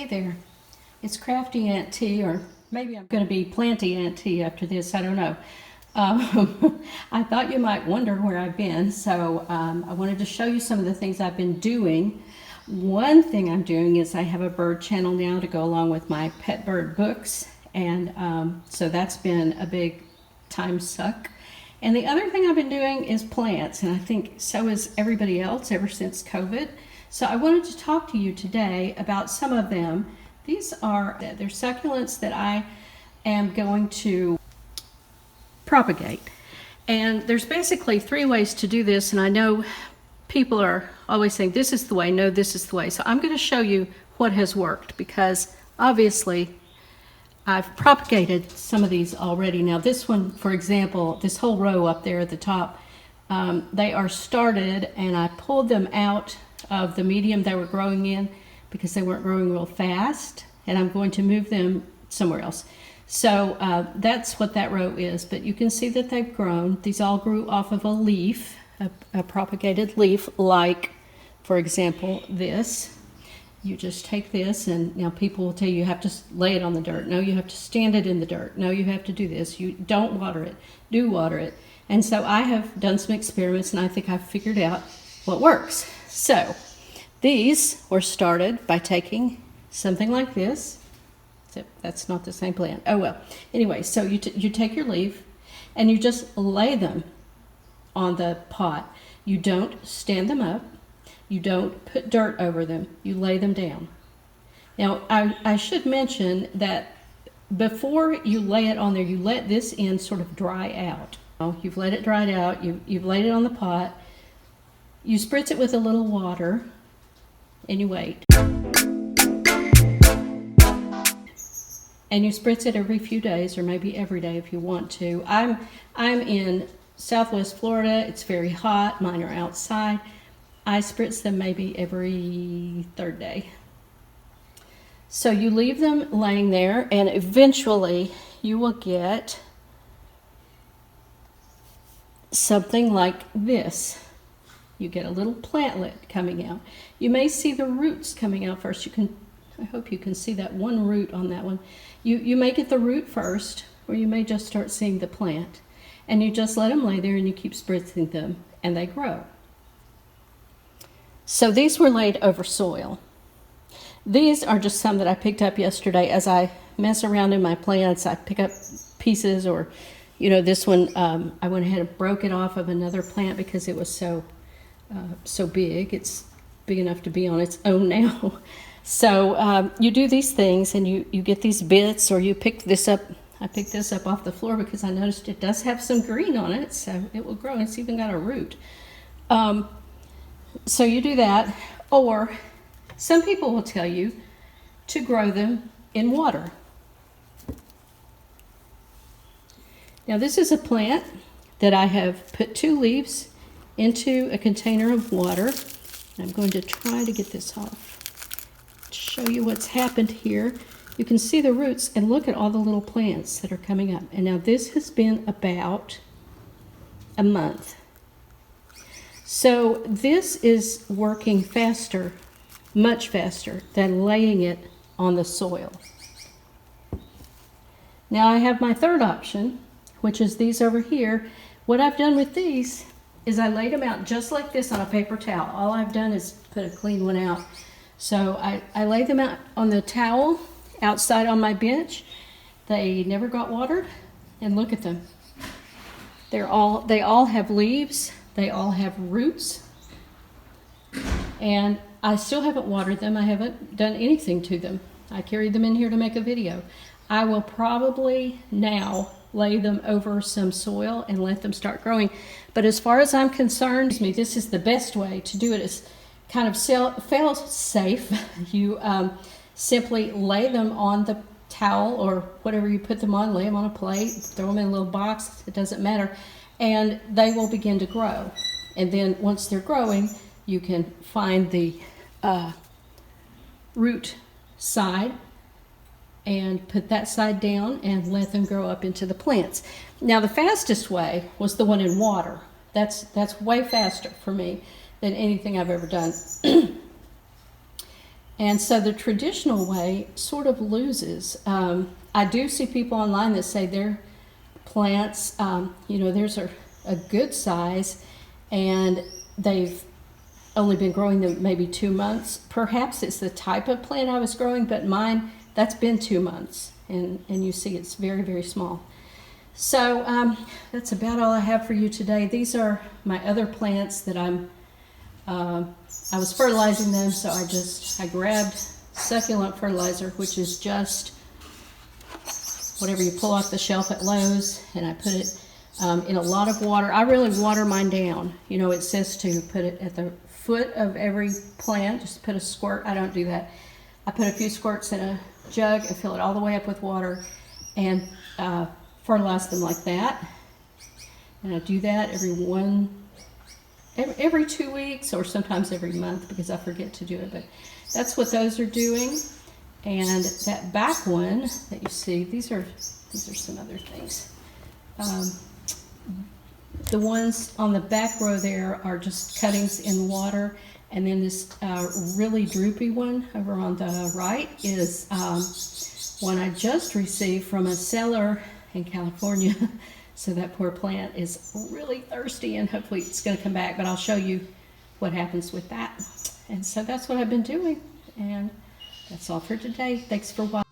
Hey there, it's Crafty Aunt T, or maybe I'm going to be Planty Aunt T after this, I don't know. I thought you might wonder where I've been, so I wanted to show you some of the things I've been doing. One thing I'm doing is I have a bird channel now to go along with my pet bird books, and so that's been a big time suck. And the other thing I've been doing is plants, and I think so is everybody else ever since COVID. So I wanted to talk to you today about some of them. They're succulents that I am going to propagate. And there's basically 3 ways to do this, and I know people are always saying this is the way, no, this is the way. So I'm going to show you what has worked, because obviously I've propagated some of these already. Now this one, for example, this whole row up there at the top, they are started, and I pulled them out of the medium they were growing in because they weren't growing real fast, and I'm going to move them somewhere else. So that's what that row is, but you can see that they've grown. These all grew off of a leaf, a propagated leaf, like, for example, this. You just take this, and now people will tell you have to lay it on the dirt. No, you have to stand it in the dirt. No, you have to do this. You don't water it. Do water it. And so I have done some experiments, and I think I've figured out what works. So these were started by taking something like this. That's not the same plant. Oh well. Anyway, so you take your leaf and you just lay them on the pot. You don't stand them up. You don't put dirt over them. You lay them down. Now, I should mention that before you lay it on there, you let this end sort of dry out. You've let it dry out. You've laid it on the pot. You spritz it with a little water, and you wait. And you spritz it every few days, or maybe every day if you want to. I'm in Southwest Florida. It's very hot. Mine are outside. I spritz them maybe every 3rd day. So you leave them laying there, and eventually you will get something like this. You get a little plantlet coming out. You may see the roots coming out first. I hope you can see that one root on that one. You may get the root first, or you may just start seeing the plant. And you just let them lay there, and you keep spritzing them, and they grow. So these were laid over soil. These are just some that I picked up yesterday. As I mess around in my plants, I pick up pieces, or, this one, I went ahead and broke it off of another plant because it was so big. It's big enough to be on its own now. So you do these things, and you get these bits, or you pick this up. I picked this up off the floor because I noticed it does have some green on it, so it will grow. It's even got a root. So you do that, or some people will tell you to grow them in water. Now this is a plant that I have put 2 leaves into a container of water. I'm going to try to get this off to show you what's happened here. You can see the roots, and look at all the little plants that are coming up. And now this has been about a month. So this is working faster, much faster than laying it on the soil. Now I have my 3rd option, which is these over here. What I've done with these is I laid them out just like this on a paper towel. All I've done is put a clean one out. So I laid them out on the towel outside on my bench. They never got watered, and look at them. They all have leaves. They all have roots, and I still haven't watered them. I haven't done anything to them. I carried them in here to make a video. I will probably now lay them over some soil and let them start growing. But as far as I'm concerned, this is the best way to do it. It's kind of fail safe. You simply lay them on the towel or whatever you put them on, lay them on a plate, throw them in a little box, it doesn't matter. And they will begin to grow. And then once they're growing, you can find the root side and put that side down and let them grow up into the plants. Now the fastest way was the one in water. That's way faster for me than anything I've ever done. And so the traditional way sort of loses. I do see people online that say their plants, you know, theirs are a good size and they've only been growing them maybe 2 months. Perhaps it's the type of plant I was growing, but mine, that's been 2 months. And you see it's very, very small. So that's about all I have for you today. These are my other plants that I was fertilizing them, so I grabbed succulent fertilizer, which is just whatever you pull off the shelf at Lowe's, and I put it in a lot of water. I really water mine down. You know, it says to put it at the foot of every plant, just put a squirt. I don't do that. I put a few squirts in a jug and fill it all the way up with water and fertilize them like that. And I do that every 2 weeks or sometimes every month because I forget to do it. But that's what those are doing. And that back one that you see, these are some other things. The ones on the back row there are just cuttings in water, and then this really droopy one over on the right is one I just received from a seller in California. So that poor plant is really thirsty, and hopefully it's going to come back, but I'll show you what happens with that. And so that's what I've been doing, and that's all for today. Thanks for watching.